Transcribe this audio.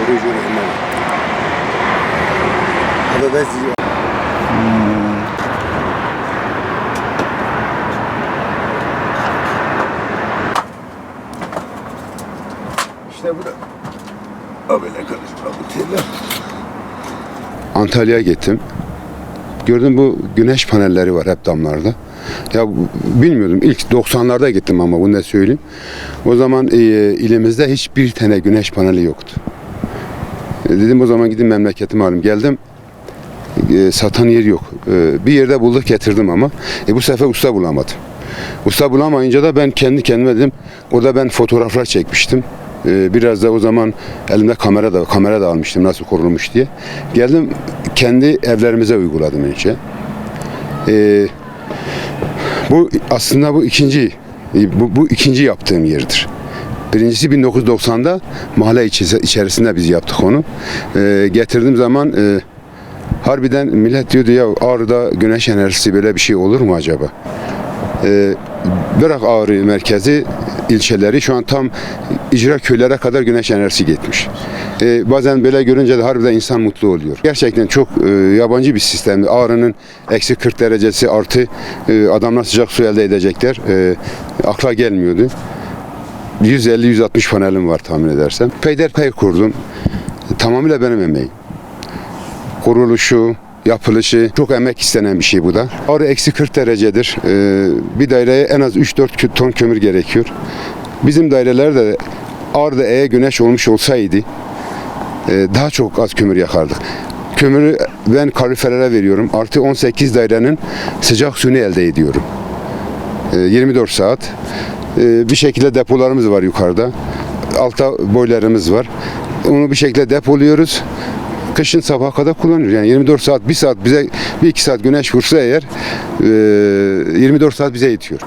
رجوع الإمام هذا بس İşte bu da böyle kalır. Antalya'ya gittim. Gördüm bu güneş panelleri var hep damlarda. Ya bilmiyordum. İlk 90'larda gittim ama bunu da söyleyeyim. O zaman ilimizde hiçbir tane güneş paneli yoktu. Dedim o zaman gidin memleketime alayım. Geldim. Satan yer yok. Bir yerde bulduk getirdim ama bu sefer usta bulamadım. Usta bulamayınca da ben kendi kendime dedim. Orada ben fotoğraflar çekmiştim. Biraz da o zaman elimde kamera da almıştım nasıl korunmuş diye. Geldim kendi evlerimize uyguladım önce. Bu aslında bu ikinci yaptığım yerdir. Birincisi 1990'da mahalle içerisinde biz yaptık onu. Getirdiğim zaman harbiden millet diyordu ya Ağrı'da güneş enerjisi böyle bir şey olur mu acaba? Bırak Ağrı merkezi ilçeleri şu an tam icra köylere kadar güneş enerjisi gitmiş. Bazen böyle görünce de harbiden insan mutlu oluyor. Gerçekten çok yabancı bir sistemdi. Ağrı'nın eksi 40 derecesi artı adamlar sıcak su elde edecekler. Akla gelmiyordu. 150-160 panelim var tahmin edersem. Peyderpey kurdum. Tamamıyla benim emeğim. Kuruluşu, yapılışı çok emek istenen bir şey bu da. Ağrı eksi 40 derecedir. Bir daireye en az 3-4 ton kömür gerekiyor. Bizim dairelerde Ağrı'da eğer güneş olmuş olsaydı daha çok az kömür yakardık. Kömürü ben kaloriferlere veriyorum. Artı 18 dairenin sıcak suyunu elde ediyorum. 24 saat. Bir şekilde depolarımız var yukarıda. Altta boylarımız var. Onu bir şekilde depoluyoruz. Kışın sabaha kadar kullanıyoruz. Yani 24 saat, 1 saat bize 1-2 saat güneş vursa eğer 24 saat bize yetiyor.